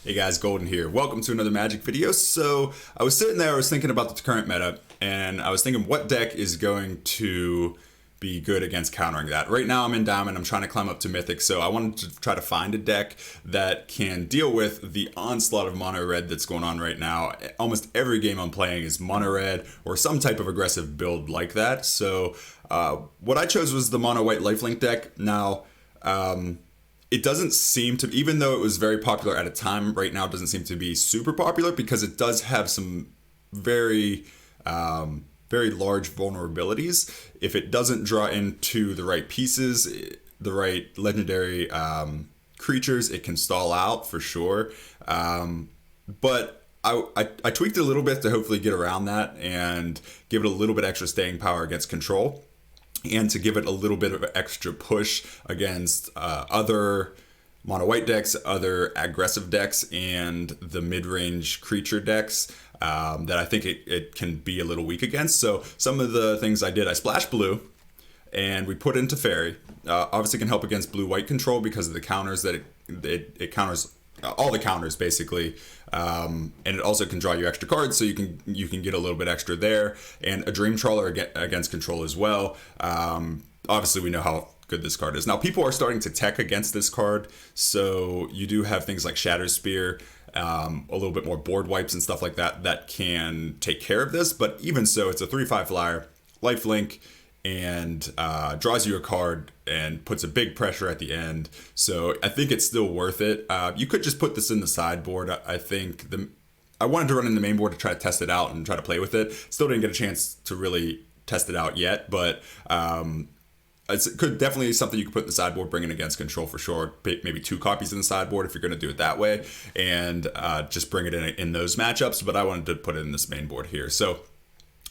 Hey guys, Goldin here. Welcome to another Magic video. So I was sitting there, I was thinking about the current meta, and I was thinking what deck is going to be good against countering that. Right now I'm in Diamond, I'm trying to climb up to Mythic, so I wanted to try to find a deck that can deal with the onslaught of mono red that's going on right now. Almost every game I'm playing is mono red or some type of aggressive build like that. So what I chose was the mono white lifelink deck. Now, it doesn't seem to, even though it was very popular at a time, right now it doesn't seem to be super popular because it does have some very large vulnerabilities. If it doesn't draw into the right pieces, the right legendary creatures, it can stall out for sure. But I tweaked it a little bit to hopefully get around that and give it a little bit extra staying power against control, and to give it a little bit of an extra push against other mono white decks, other aggressive decks, and the mid-range creature decks that I think it can be a little weak against. So some of the things I did, I splashed blue, and we put in Teferi. Obviously can help against blue-white control because of the counters that it counters, all the counters basically, and it also can draw you extra cards, so you can get a little bit extra there, and a Dream Trawler against control as well. Obviously we know how good this card is. Now people are starting to tech against this card, so you do have things like Shatter Spear, a little bit more board wipes and stuff like that that can take care of this, but even so, it's a 3/5 flyer, lifelink, and draws you a card and puts a big pressure at the end. So I think it's still worth it. You could just put this in the sideboard. I think I wanted to run in the main board to try to test it out and try to play with it. Still didn't get a chance to really test it out yet, but it's definitely something you could put in the sideboard, bring in against control for sure. Maybe 2 copies in the sideboard if you're going to do it that way, and just bring it in those matchups. But I wanted to put it in this main board here. So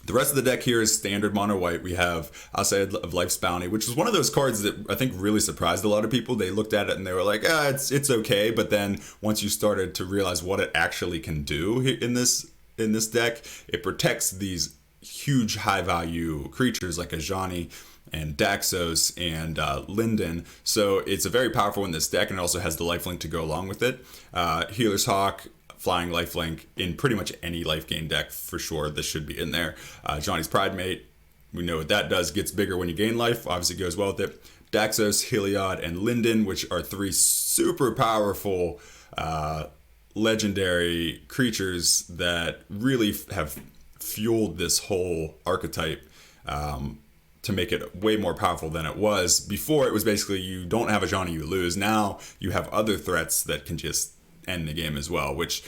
the rest of the deck here is standard mono white. We have Outside of Life's Bounty, which was one of those cards that I think really surprised a lot of people. They looked at it and they were like, it's okay. But then once you started to realize what it actually can do in this deck, it protects these huge high value creatures like Ajani and Daxos and Linden. So it's a very powerful in this deck, and it also has the lifelink to go along with it. Healer's Hawk, flying lifelink in pretty much any life gain deck for sure. This should be in there. Johnny's Pridemate, we know what that does, gets bigger when you gain life, obviously goes well with it. Daxos, Heliod, and Linden, which are 3 super powerful legendary creatures that really have fueled this whole archetype to make it way more powerful than it was. Before, it was basically you don't have a Johnny, you lose. Now you have other threats that can just end the game as well, which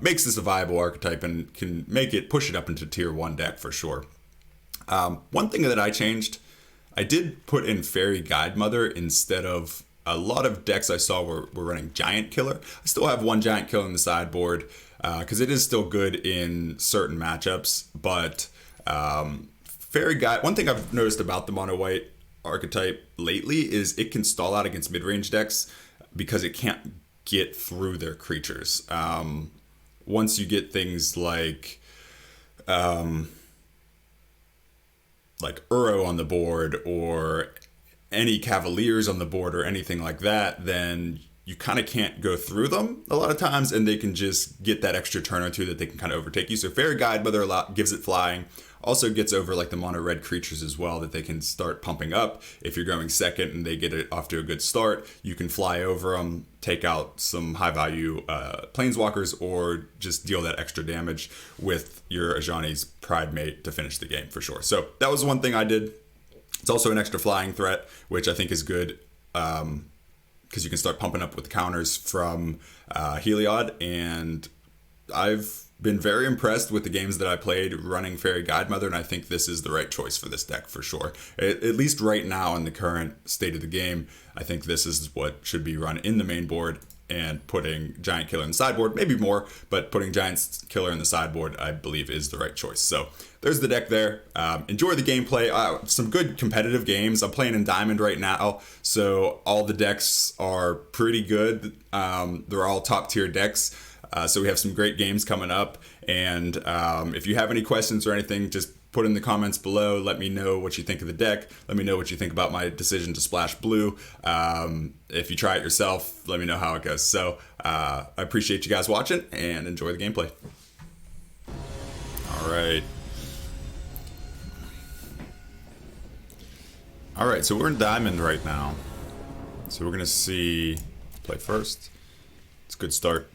makes this a viable archetype and can make it, push it up into tier 1 deck for sure. One thing that I changed, I did put in Fairy Guide Mother instead of a lot of decks I saw were running Giant Killer. I still have 1 Giant Killer in the sideboard because it is still good in certain matchups, but Fairy Guide, one thing I've noticed about the mono white archetype lately is it can stall out against mid-range decks because it can't get through their creatures. Once you get things like Uro on the board or any Cavaliers on the board or anything like that, then you kind of can't go through them a lot of times, and they can just get that extra turn or 2 that they can kind of overtake you. So Fairy Guide Mother gives it flying. Also gets over like the mono red creatures as well that they can start pumping up. If you're going second and they get it off to a good start, you can fly over them, take out some high value planeswalkers, or just deal that extra damage with your Ajani's Pridemate to finish the game for sure. So that was one thing I did. It's also an extra flying threat, which I think is good because you can start pumping up with counters from Heliod, and I've been very impressed with the games that I played running Fairy Guide Mother, and I think this is the right choice for this deck for sure. At least right now in the current state of the game, I think this is what should be run in the main board, and putting Giant Killer in the sideboard, maybe more, but putting Giant Killer in the sideboard, I believe, is the right choice. So there's the deck there. Enjoy the gameplay. Some good competitive games. I'm playing in Diamond right now, so all the decks are pretty good. They're all top tier decks. So we have some great games coming up, and if you have any questions or anything, just put in the comments below. Let me know what you think of the deck. Let me know what you think about my decision to splash blue. If you try it yourself, let me know how it goes. So I appreciate you guys watching and enjoy the gameplay. All right, so we're in Diamond right now. So we're gonna see play first. It's a good start.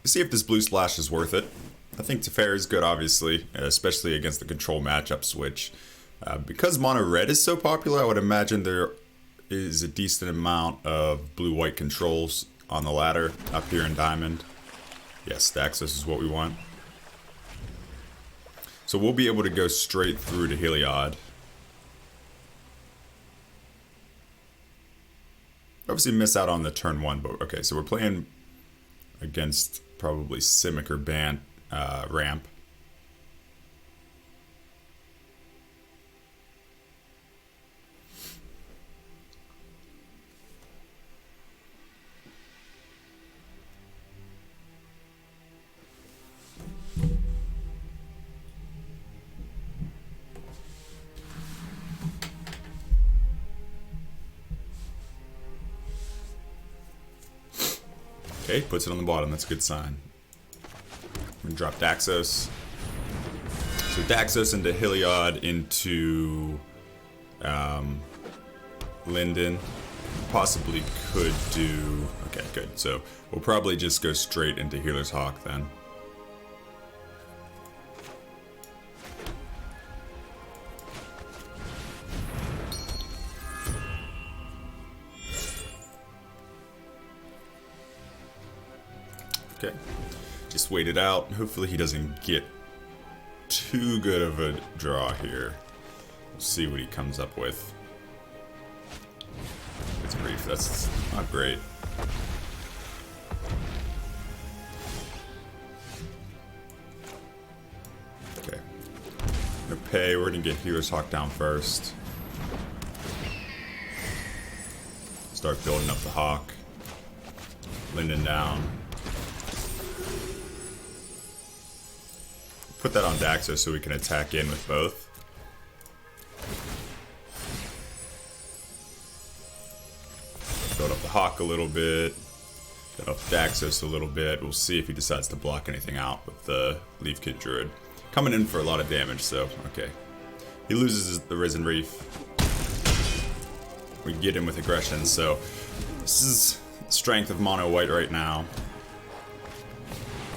See if this blue splash is worth it. I think Teferi is good, obviously, especially against the control matchups, which, because mono red is so popular, I would imagine there is a decent amount of blue-white controls on the ladder up here in Diamond. Yes, Daxos is what we want. So we'll be able to go straight through to Heliod. Obviously miss out on the turn 1, but okay, so we're playing against probably Simic or Bant ramp. Okay, puts it on the bottom. That's a good sign. We're gonna drop Daxos. So Daxos into Heliod into Linden. Possibly could do... Okay, good. So we'll probably just go straight into Healer's Hawk then. Okay, just wait it out. Hopefully he doesn't get too good of a draw here. We'll see what he comes up with. It's brief, that's not great. Okay, we're gonna pay, we're gonna get Healer's Hawk down first. Start building up the Hawk. Linden down. Put that on Daxos so we can attack in with both. Build up the Hawk a little bit. Build up Daxos a little bit. We'll see if he decides to block anything out with the Leaf Kit Druid. Coming in for a lot of damage, so okay. He loses the Risen Reef. We get him with aggression, so this is the strength of mono white right now.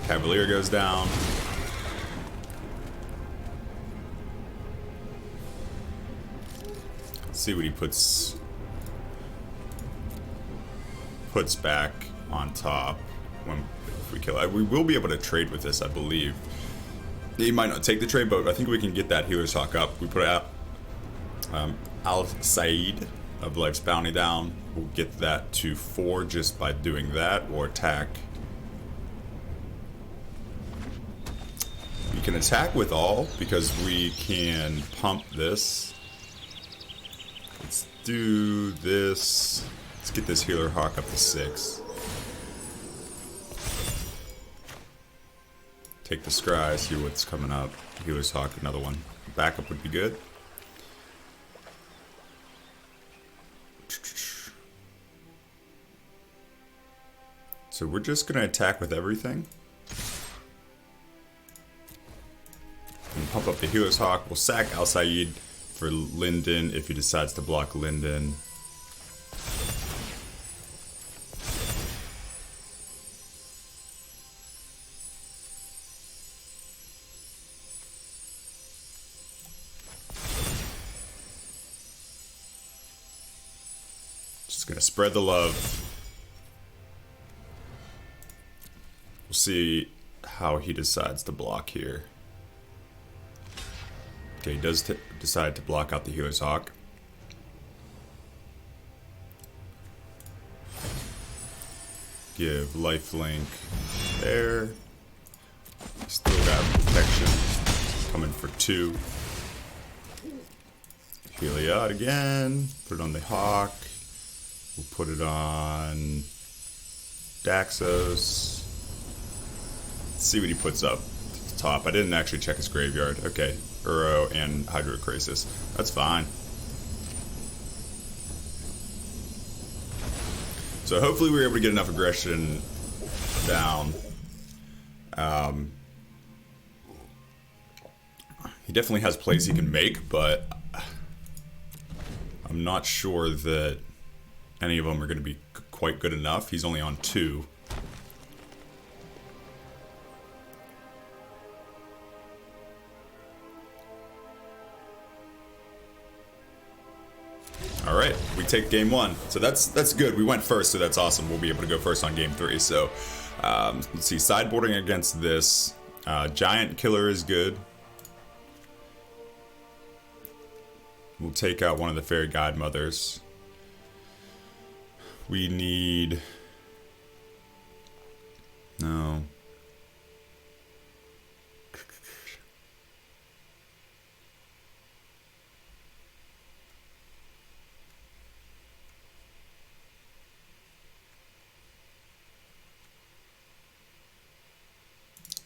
Cavalier goes down. See what he puts back on top when if we kill it. We will be able to trade with this, I believe. He might not take the trade, but I think we can get that Healer's Hawk up. We put out Al Said of Life's Bounty down. We'll get that to 4 just by doing that, or attack. We can attack with all because we can pump this. Let's do this. Let's get this Healer Hawk up to 6. Take the Scry, see what's coming up. Healer's Hawk, another one. Backup would be good. So we're just gonna attack with everything. And pump up the Healer's Hawk. We'll sack Al Said for Linden if he decides to block Linden. Just gonna spread the love. We'll see how he decides to block here. Okay, he does decide to block out the Healer's Hawk. Give lifelink there. Still got protection. Coming for 2. Heliod again. Put it on the Hawk. We'll put it on Daxos. Let's see what he puts up. the top. I didn't actually check his graveyard. Okay, Uro and Hydrocrisis. That's fine. So hopefully we were able to get enough aggression down. He definitely has plays he can make, but I'm not sure that any of them are going to be quite good enough. He's only on 2. All right, we take game 1. So that's good. We went first, so that's awesome. We'll be able to go first on game 3. So let's see, sideboarding against this. Giant Killer is good. We'll take out one of the Fairy Godmothers. We need... No.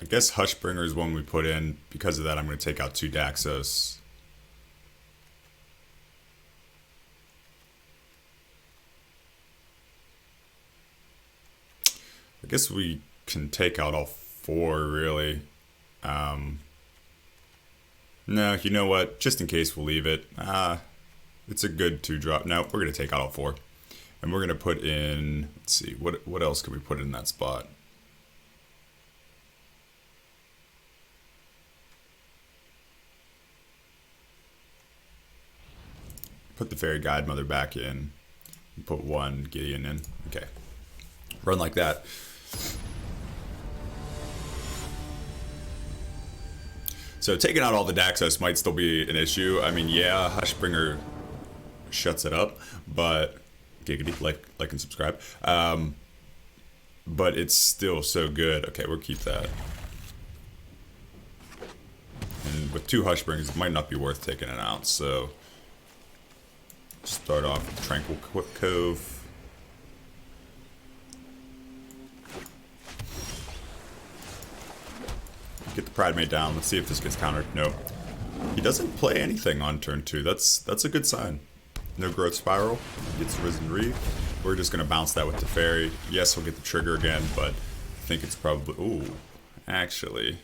I guess Hushbringer is one we put in. Because of that, I'm going to take out 2 Daxos. I guess we can take out all 4, really. No, you know what? Just in case, we'll leave it. It's a good 2-drop. No, we're going to take out all 4. And we're going to put in... Let's see, what else can we put in that spot? Put the Fairy Godmother back in. Put 1 Gideon in. Okay. Run like that. So taking out all the Daxos might still be an issue. I mean, yeah, Hushbringer shuts it up, but giggity, like and subscribe. But it's still so good. Okay, we'll keep that. And with 2 Hushbringers, it might not be worth taking it out. So start off with Tranquil Cove. Get the Pride Mate down. Let's see if this gets countered. Nope. He doesn't play anything on turn 2. That's a good sign. No Growth Spiral. Gets Risen Reef. We're just going to bounce that with the Teferi. Yes, we'll get the trigger again, but I think it's probably... Ooh, actually...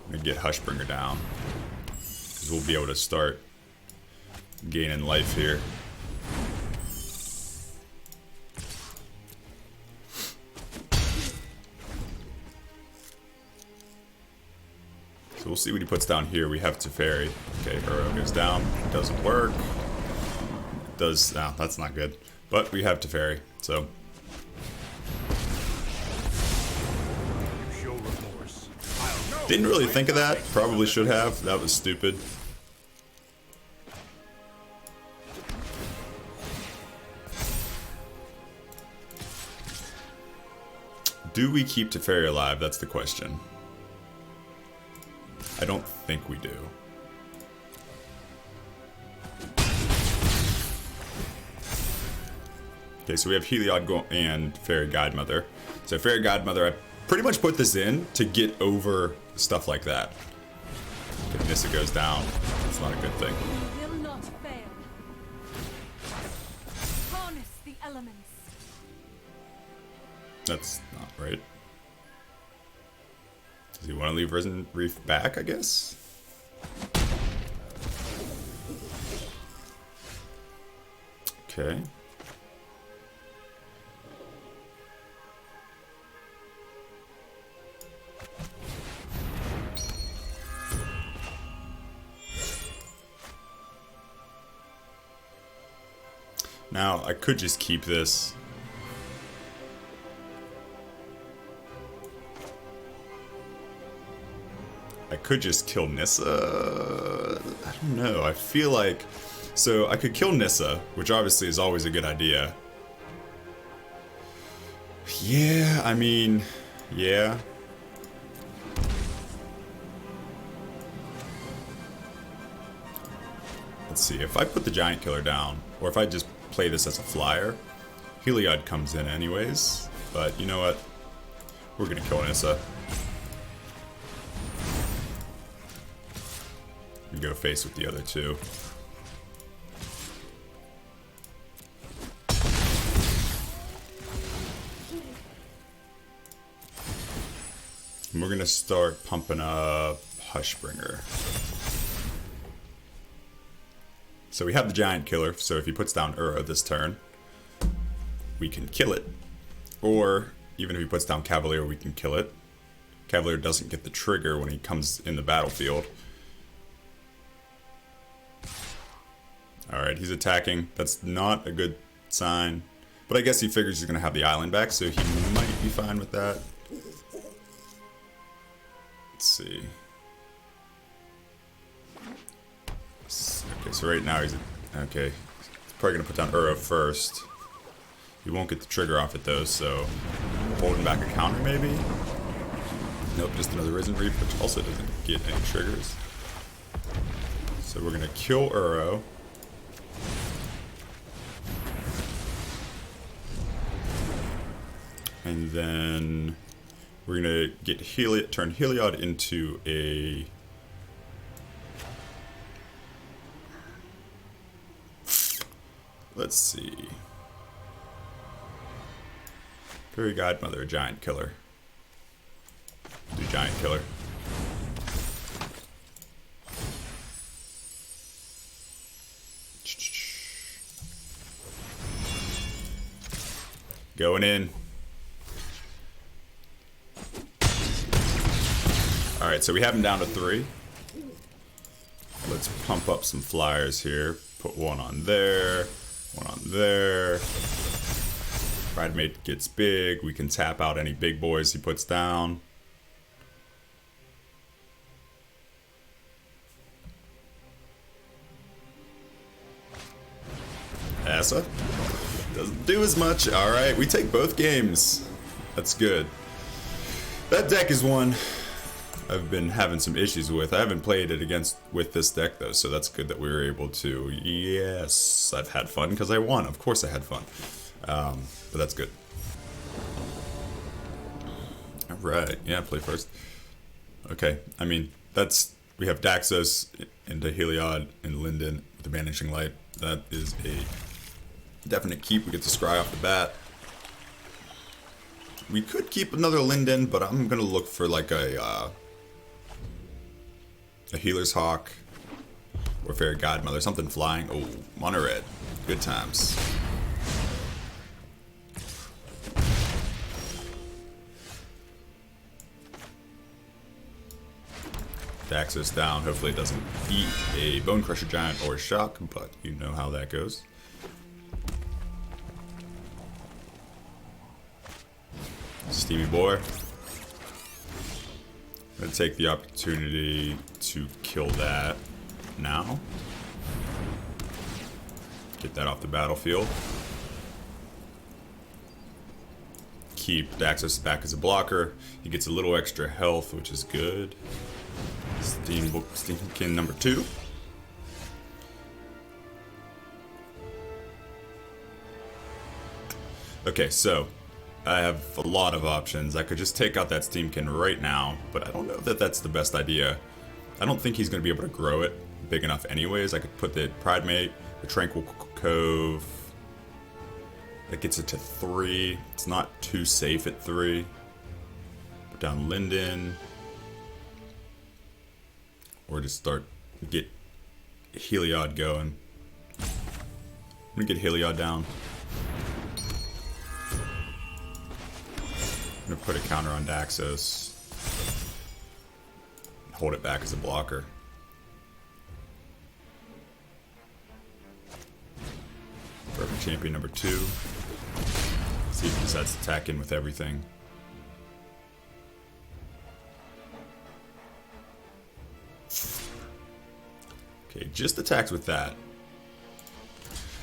I'm going to get Hushbringer down. Because we'll be able to start gaining life here. So we'll see what he puts down here. We have Teferi. Okay, Uro goes down. It doesn't work. It does... No, that's not good. But we have Teferi, so... Didn't really think of that. Probably should have. That was stupid. Do we keep Teferi alive? That's the question. I don't think we do. Okay, so we have Heliod and Fairy Godmother. So Fairy Godmother, I pretty much put this in to get over stuff like that. If Nissa goes down, it's not a good thing. You will not fail. Harness the elements. That's not right. Does he want to leave Risen Reef back, I guess? Okay. Now, I could just keep this. I could just kill Nissa. I don't know. I feel like... So, I could kill Nissa, which obviously is always a good idea. Yeah, I mean... Yeah. Let's see. If I put the Giant Killer down, or if I just play this as a flyer, Heliod comes in anyways, but you know what? We're gonna kill Nissa. And go face with the other two. And we're gonna start pumping up Hushbringer. So we have the Giant Killer, so if he puts down Uro this turn, we can kill it. Or, even if he puts down Cavalier, we can kill it. Cavalier doesn't get the trigger when he comes in the battlefield. Alright, he's attacking. That's not a good sign. But I guess he figures he's going to have the island back, so he might be fine with that. Let's see. Okay, so right now he's... Okay. He's probably going to put down Uro first. He won't get the trigger off it though, so... Holding back a counter maybe? Nope, just another Risen Reap, which also doesn't get any triggers. So we're going to kill Uro. And then we're gonna get turn Heliod into a let's see. Fairy Godmother, a Giant Killer. Do Giant Killer. Going in. Alright, so we have him down to 3. Let's pump up some flyers here. Put one on there, one on there. Pridemate gets big. We can tap out any big boys he puts down. Asa doesn't do as much. Alright, we take both games. That's good. That deck is one I've been having some issues with. I haven't played it with this deck though, so that's good that we were able to. Yes, I've had fun because I won. Of course I had fun. But that's good. Alright, yeah, play first. Okay, I mean, we have Daxos into Heliod and Linden with the Vanishing Light. That is a definite keep. We get to scry off the bat. We could keep another Linden, but I'm gonna look for like a Healer's Hawk or Fairy Godmother, something flying. Oh, mono red, good times. Daxos down. Hopefully it doesn't eat a Bone Crusher Giant or a Shock, but you know how that goes. Steamy boy. I'm gonna take the opportunity to kill that now. Get that off the battlefield. Keep Daxos back as a blocker. He gets a little extra health, which is good. Steamkin number 2. Okay, so I have a lot of options. I could just take out that Steamkin right now, but I don't know that that's the best idea. I don't think he's going to be able to grow it big enough anyways. I could put the Pridemate, the Tranquil Cove. That gets it to 3. It's not too safe at 3. Put down Linden. Or just get Heliod going. I'm gonna get Heliod down. I'm gonna put a counter on Daxos. Hold it back as a blocker. Forever Champion number 2. See if he decides to attack in with everything. Okay, just attacks with that.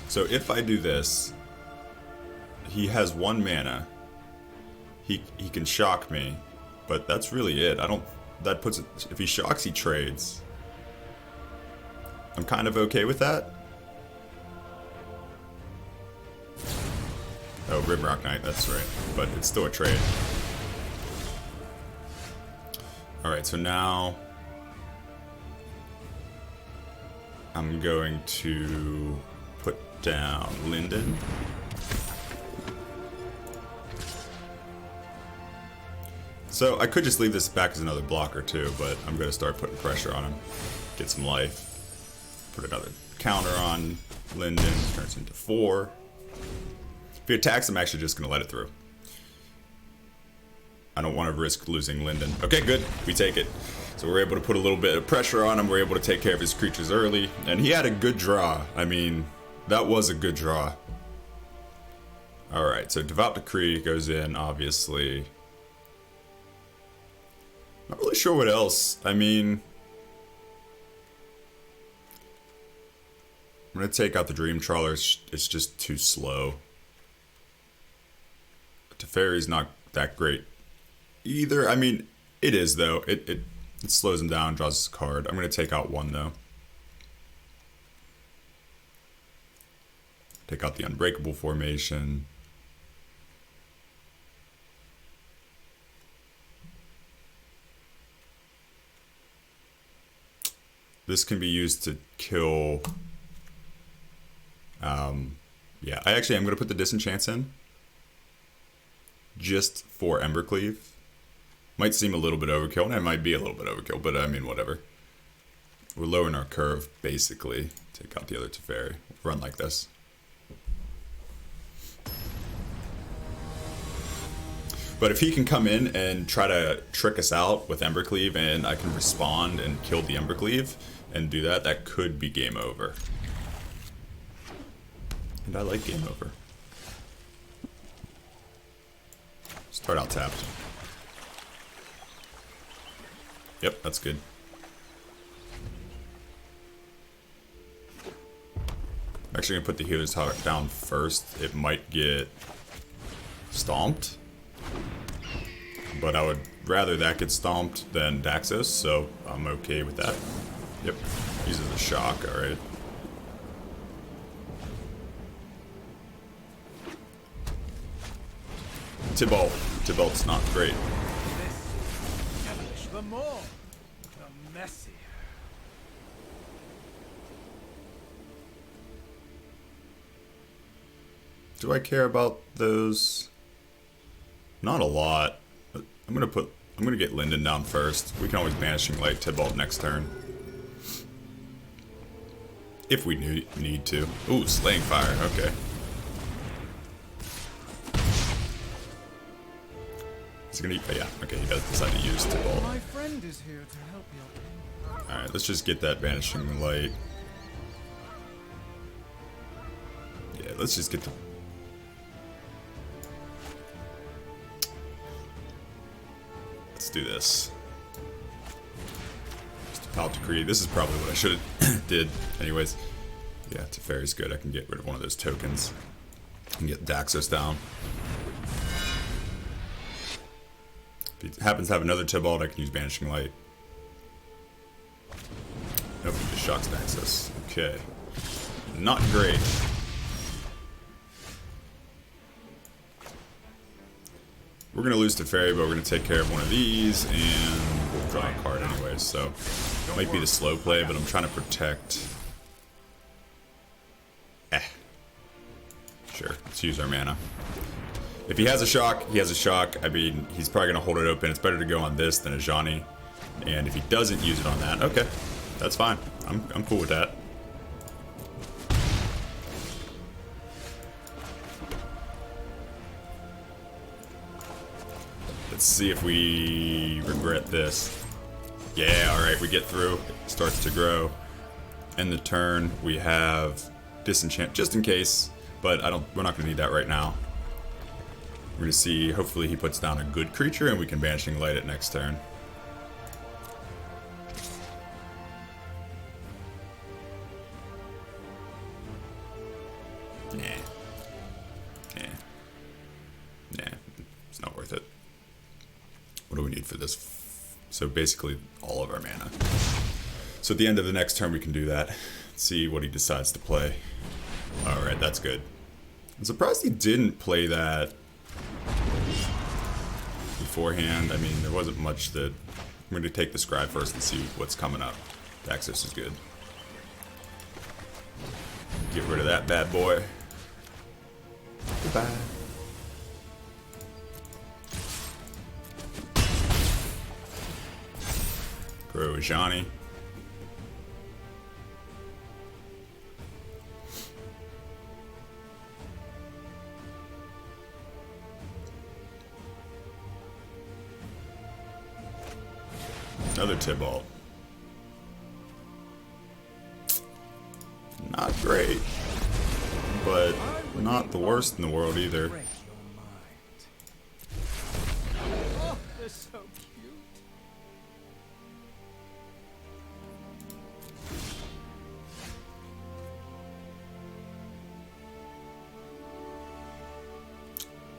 So if I do this, he has 1 mana. He can shock me, but that's really it. That puts it, if he shocks, he trades. I'm kind of okay with that. Oh, Rimrock Knight, that's right. But it's still a trade. Alright, so now I'm going to put down Linden. So I could just leave this back as another blocker too, but I'm going to start putting pressure on him. Get some life. Put another counter on Linden. Turns into 4. If he attacks, I'm actually just going to let it through. I don't want to risk losing Linden. Okay, good. We take it. So we're able to put a little bit of pressure on him. We're able to take care of his creatures early. And he had a good draw. I mean, that was a good draw. Alright, so Devout Decree goes in, obviously. Not really sure what else. I mean, I'm going to take out the Dream Trawler. It's just too slow. Teferi's not that great either. I mean, it is, though. It slows him down, draws a card. I'm going to take out 1, though. Take out the Unbreakable formation. This can be used to kill... yeah, I actually am going to put the Disenchants in. Just for Embercleave. Might seem a little bit overkill, and it might be a little bit overkill, but I mean, whatever. We're lowering our curve, basically. Take out the other Teferi. Run like this. But if he can come in and try to trick us out with Embercleave, and I can respond and kill the Embercleave, and do that, that could be game over. And I like game over. Start out tapped. Yep, that's good. I'm actually going to put the Healer's Heart down first. It might get stomped. But I would rather that get stomped than Daxos, so I'm okay with that. Yep, uses a shock, alright. Tybalt's not great. The more, the messier. Do I care about those? Not a lot. I'm gonna get Linden down first. We can always Banishing Light Tybalt next turn. If we need to. Ooh, Slaying Fire, okay. He's gonna, yeah, okay, he does decide to use Tybalt. My friend is here to help you. Alright, let's just get that Banishing Light. Yeah, let's just get the... Let's do this. Just a Devout Decree. This is probably what I should have did. Anyways. Yeah, Teferi's good. I can get rid of one of those tokens. And get Daxos down. If he happens to have another Tybalt, I can use Banishing Light. Nope, he just shocks Daxos. Okay. Not great. We're going to lose Teferi, but we're going to take care of one of these, and we'll draw a card anyways, so... Might be the slow play, but I'm trying to protect... Sure, let's use our mana. If he has a shock, he has a shock. I mean, he's probably going to hold it open. It's better to go on this than a Ajani. And if he doesn't use it on that, okay. That's fine. I'm cool with that. Let's see if we regret this. Yeah, alright, we get through. It starts to grow. End the turn, we have Disenchant, just in case. But we're not going to need that right now. We're going to see, hopefully he puts down a good creature and we can Banishing Light it next turn. Nah, it's not worth it. What do we need for this? So basically all of our mana. So at the end of the next turn we can do that. See what he decides to play. Alright, that's good. I'm surprised he didn't play that beforehand. I mean, there wasn't much that... I'm going to take the scribe first and see what's coming up. Daxos is good. Get rid of that bad boy. Goodbye. Grow Ajani. Another Tybalt. Not great, but not the worst in the world either. Break your mind. Oh, they're so cute.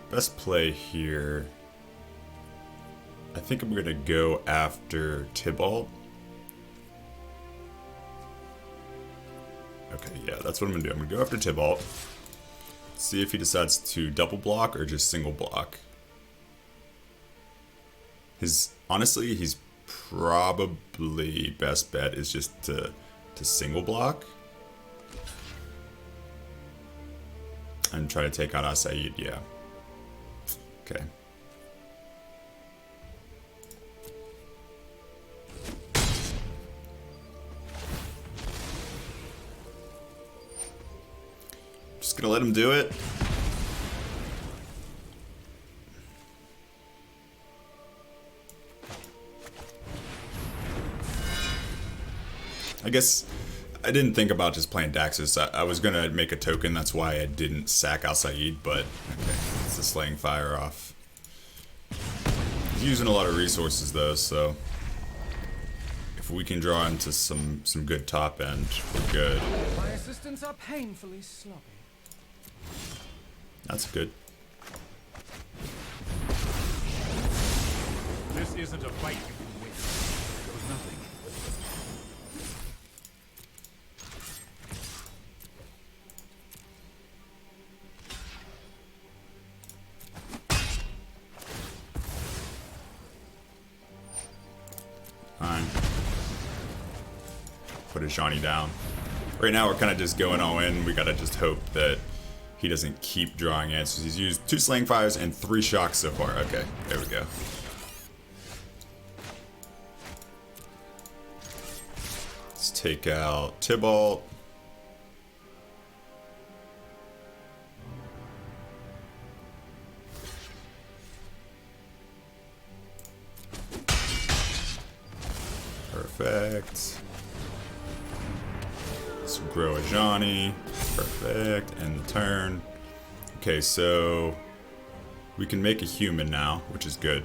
Best play here. I think I'm gonna go after Tybalt. Okay, yeah, that's what I'm gonna do. I'm gonna go after Tybalt. See if he decides to double block or just single block. Honestly, he's probably best bet is just to single block. And try to take out Asaid, yeah. Okay. Just gonna let him do it. I guess I didn't think about just playing Daxos. I was gonna make a token, that's why I didn't sack Al-Said, but okay, it's the slaying fire off. He's using a lot of resources though, so if we can draw into some good top end, we're good. My assistants are painfully sloppy. That's good. This isn't a fight you can win. There was nothing. Fine. Put Ajani down. Right now we're kind of just going all in. We gotta just hope that he doesn't keep drawing answers. He's used 2 slaying fires and 3 shocks so far. Okay, there we go. Let's take out Tybalt. Perfect. Let's grow Ajani. Perfect. End the turn. Okay, so we can make a human now, which is good.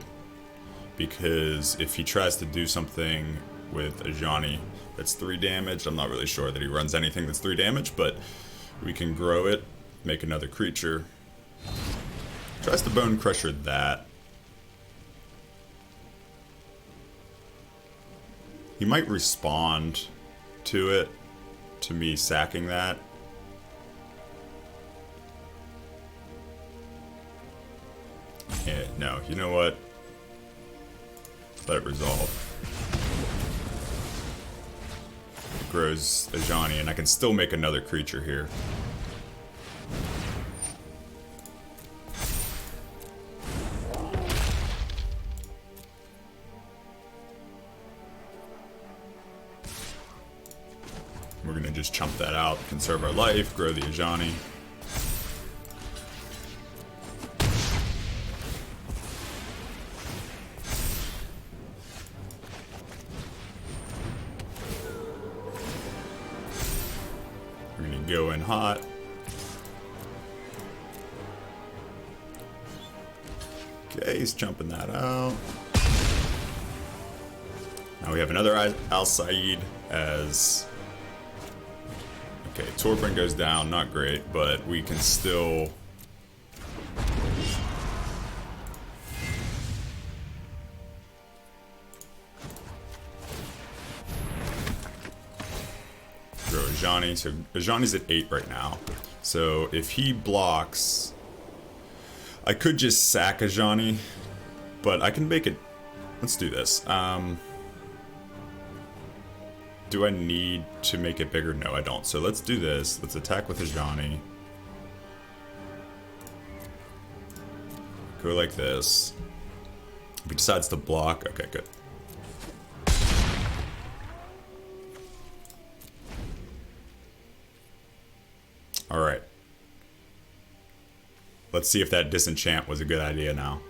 Because if he tries to do something with Ajani that's 3 damage, I'm not really sure that he runs anything that's 3 damage, but we can grow it, make another creature. Tries to Bone Crusher that. He might respond to it, to me sacking that. Yeah, no, you know what? Let it resolve. It grows Ajani, and I can still make another creature here. We're gonna just chump that out, conserve our life, grow the Ajani. We're gonna go in hot. Okay, he's chumping that out. Now we have another Al-Said as... Okay, Torbran goes down, not great, but we can still... grow Ajani. So Ajani's at 8 right now. So if he blocks, I could just sack a Johnny, but I can make it. Let's do this. Do I need to make it bigger? No, I don't. So let's do this. Let's attack with a Johnny. Go like this. If he decides to block, okay, good. Alright. Let's see if that disenchant was a good idea now.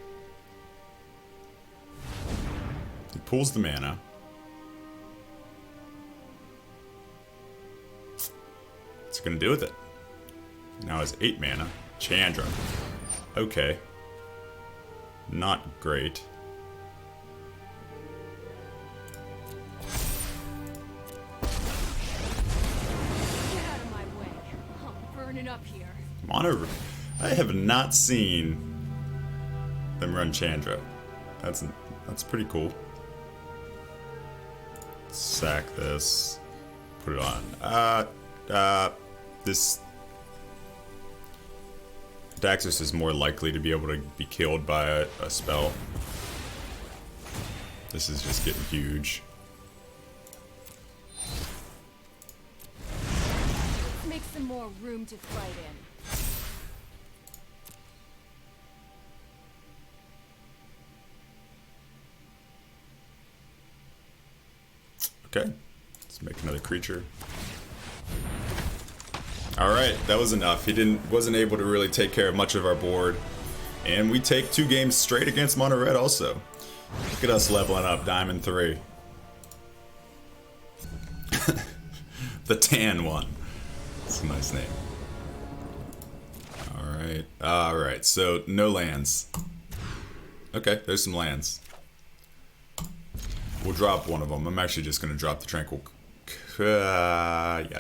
He pulls the mana. What's he gonna do with it? Now has 8 mana. Chandra. Okay. Not great. Get out of my way. I'm burning up here. I have not seen them run Chandra. That's pretty cool. Sack this. Put it on. This Daxus is more likely to be able to be killed by a spell. This is just getting huge. Let's make some more room to fight in. Okay, let's make another creature. Alright, that was enough. He wasn't able to really take care of much of our board. And we take 2 games straight against Mono Red also. Look at us leveling up, Diamond 3. The tan one. That's a nice name. Alright, so no lands. Okay, there's some lands. We'll drop one of them. I'm actually just going to drop the Tranquil...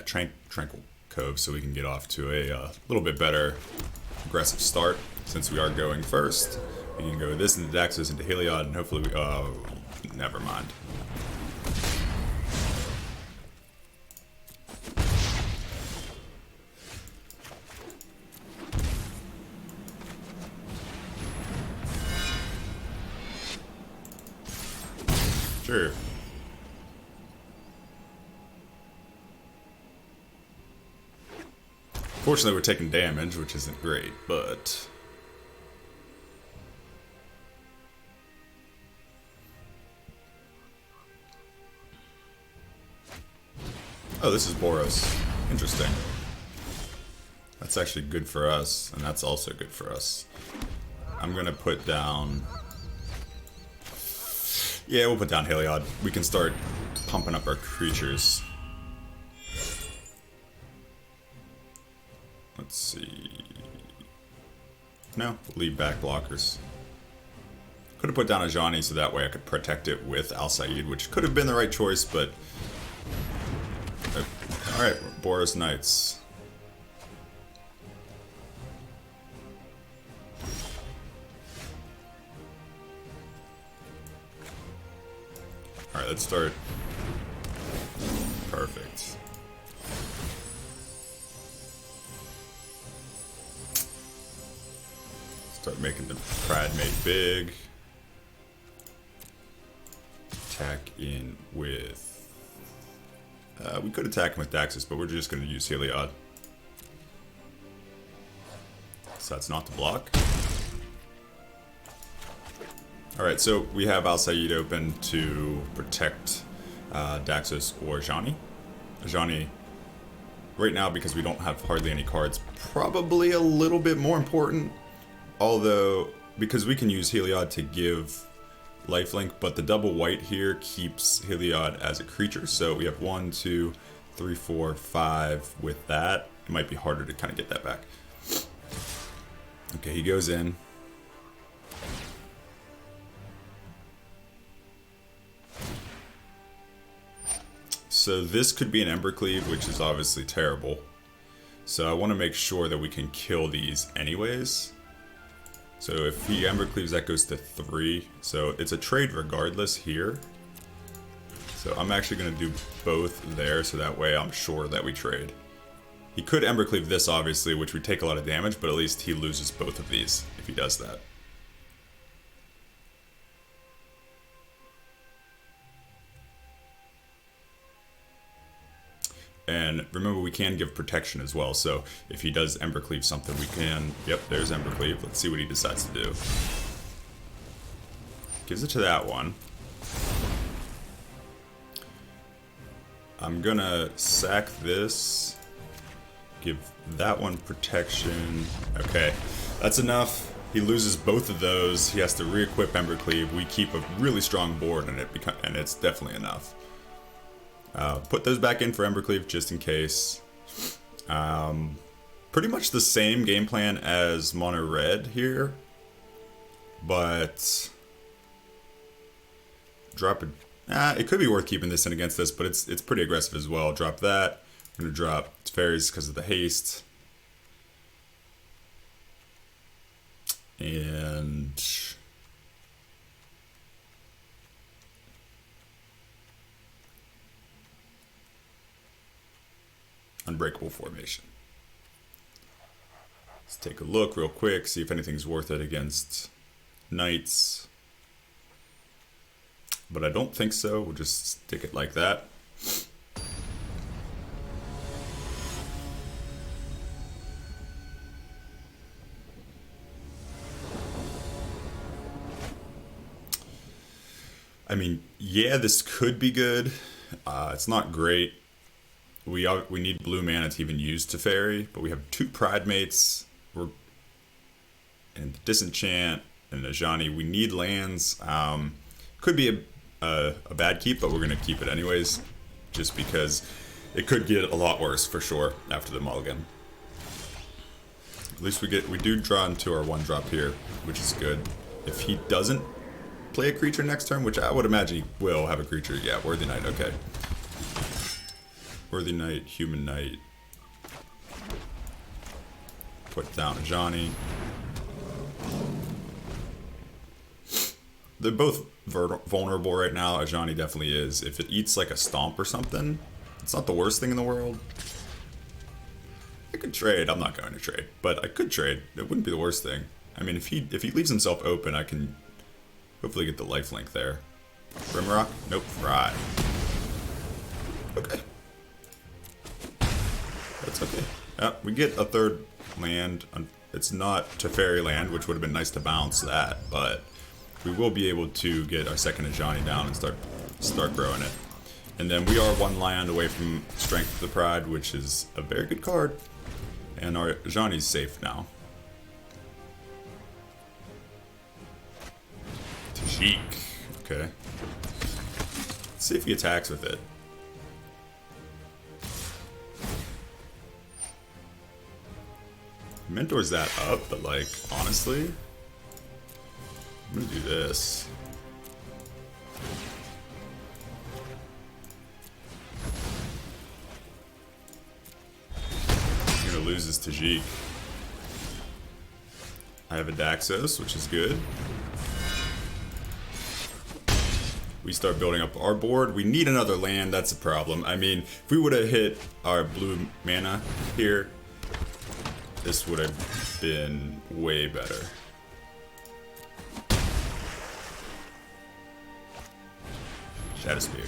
Tranquil Cove so we can get off to a little bit better aggressive start. Since we are going first, we can go this into Daxus into Heliod, and hopefully we... Oh, never mind. Sure. Fortunately, we're taking damage, which isn't great, but... Oh, this is boros. Interesting. That's actually good for us, and that's also good for us. I'm gonna put down... Yeah, we'll put down Heliod. We can start pumping up our creatures. Let's see... No, we'll leave back blockers. Could have put down a Johnny so that way I could protect it with Al Said, which could have been the right choice, but... Alright, Boros Knights. Alright, let's start. Perfect. Start making the Pride Mate big. Attack in with... we could attack him with Daxus, but we're just going to use Heliod. So that's not to block. Alright, so we have Al Said open to protect Daxus or Johnny. Johnny, right now, because we don't have hardly any cards, probably a little bit more important. Although, because we can use Heliod to give lifelink, but the double white here keeps Heliod as a creature. So we have 1, 2, 3, 4, 5 with that. It might be harder to kind of get that back. Okay, he goes in. So this could be an Embercleave, which is obviously terrible. So I want to make sure that we can kill these anyways. So if he Embercleaves, that goes to 3. So it's a trade regardless here. So I'm actually going to do both there, so that way I'm sure that we trade. He could Embercleave this, obviously, which would take a lot of damage, but at least he loses both of these if he does that. And remember, we can give protection as well, so if he does Embercleave something, we can... Yep, there's Embercleave. Let's see what he decides to do. Gives it to that one. I'm gonna sack this. Give that one protection. Okay, that's enough. He loses both of those. He has to re-equip Embercleave. We keep a really strong board, and it's definitely enough. Put those back in for Embercleave just in case. Pretty much the same game plan as Mono Red here, but drop it. It could be worth keeping this in against this, but it's pretty aggressive as well. Drop that. I'm gonna drop Teferis because of the haste. And Unbreakable Formation. Let's take a look real quick, see if anything's worth it against Knights. But I don't think so. We'll just stick it like that. I mean, yeah, this could be good. It's not great. We need blue mana to even use Teferi, but we have 2 Pride Mates. And Disenchant and Ajani. We need lands. Could be a bad keep, but we're gonna keep it anyways, just because it could get a lot worse for sure after the mulligan. At least we do draw into our 1-drop here, which is good. If he doesn't play a creature next turn, which I would imagine he will have a creature. Yeah, Worthy Knight, okay. Worthy Knight, Human Knight. Put down Ajani. They're both vulnerable right now. Ajani definitely is. If it eats like a stomp or something, it's not the worst thing in the world. I could trade. I'm not going to trade, but I could trade. It wouldn't be the worst thing. I mean, if he leaves himself open, I can hopefully get the lifelink there. Rimrock? Nope. Right. Okay. That's okay. Yeah, we get a 3rd land. It's not Teferi land, which would have been nice to bounce that, but we will be able to get our 2nd Ajani down and start growing it. And then we are 1 land away from Strength of the Pride, which is a very good card. And our Ajani's safe now. Tajik. Okay. Let's see if he attacks with it. Mentor's that up, but like, honestly, I'm gonna do this. I'm gonna lose his Tajik. I have a Daxos, which is good. We start building up our board. We need another land, that's a problem. I mean, if we would have hit our blue mana here, this would have been way better. Shadow Spear.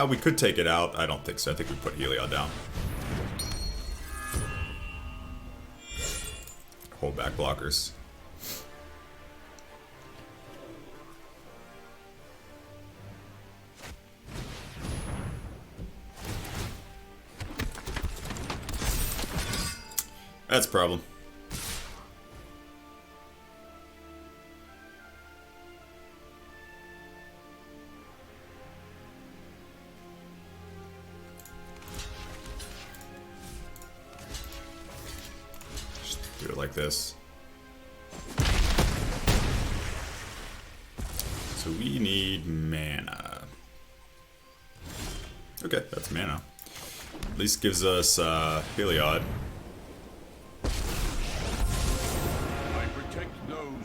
We could take it out. I don't think so. I think we put Heliod down. Hold back blockers. That's a problem. Just do it like this. So we need mana. Okay, that's mana. At least gives us Heliod.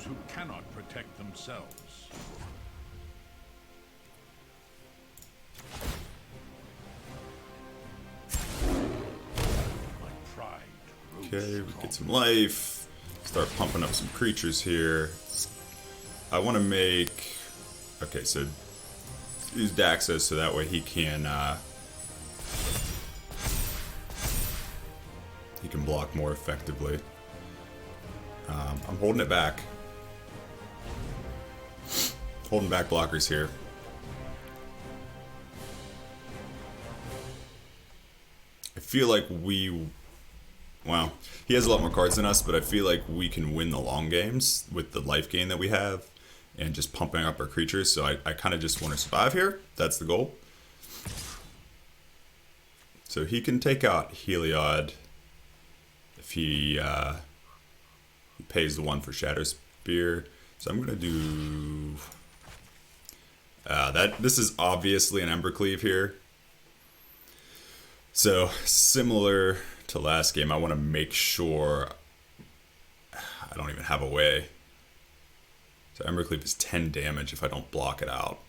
Who cannot protect themselves. Okay, we get some life. Start pumping up some creatures here. I want to make... Okay, so use Daxos so that way he can block more effectively. I'm holding it back. Holding back blockers here. I feel like well, he has a lot more cards than us, but I feel like we can win the long games with the life gain that we have and just pumping up our creatures. So I kind of just want to survive here. That's the goal. So he can take out Heliod if he pays the 1 for Shadow Spear. So I'm going to do... This is obviously an Embercleave here. So, similar to last game, I want to make sure I don't even have a way. So Embercleave is 10 damage if I don't block it out.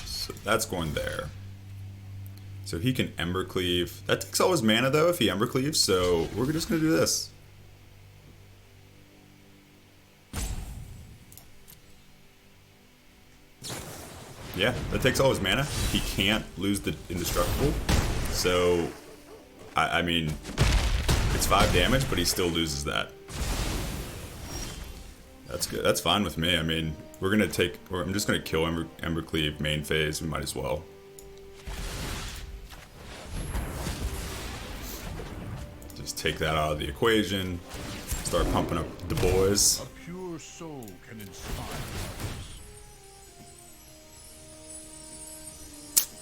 So that's going there. So he can Embercleave. That takes all his mana though if he Embercleaves, so we're just going to do this. Yeah, that takes all his mana. He can't lose the Indestructible. So, I mean, it's 5 damage, but he still loses that. That's good. That's fine with me. I mean, I'm just gonna kill Embercleave main phase. We might as well. Just take that out of the equation. Start pumping up the boys. A pure soul can inspire others.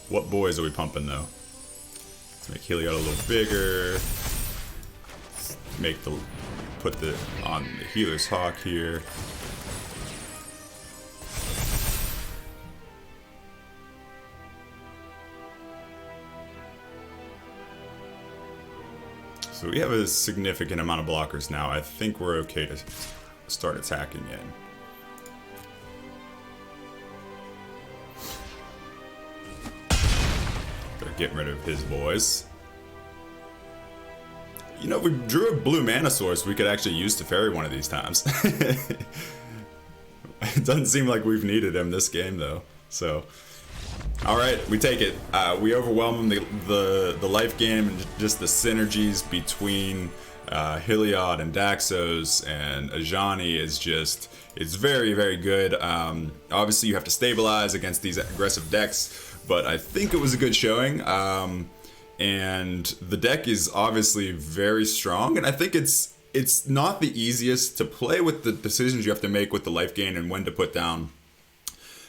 What boys are we pumping though? Let's make Heliod a little bigger. Put on the Healer's Hawk here. So we have a significant amount of blockers now. I think we're okay to start attacking in. Getting rid of his boys. You know, if we drew a blue mana source, we could actually use Teferi one of these times. It doesn't seem like we've needed him this game though. So, all right, we take it. We overwhelm him. The life game and just the synergies between Heliod and Daxos and Ajani is just, it's very, very good. Obviously, you have to stabilize against these aggressive decks. But I think it was a good showing, and the deck is obviously very strong, and I think it's not the easiest to play with the decisions you have to make with the life gain and when to put down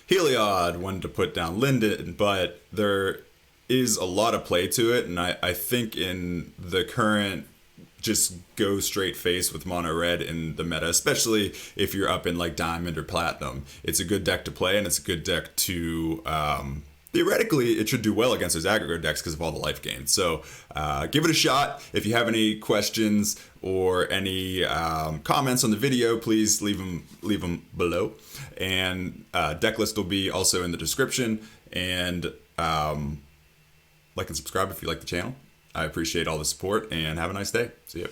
Heliod, when to put down Linden, but there is a lot of play to it, and I think in the current just go straight face with mono red in the meta, especially if you're up in like Diamond or Platinum, it's a good deck to play, and it's a good deck to... theoretically, it should do well against those aggro decks because of all the life gain. So give it a shot. If you have any questions or any comments on the video, please leave them below. And deck list will be also in the description. And like and subscribe if you like the channel. I appreciate all the support and have a nice day. See ya.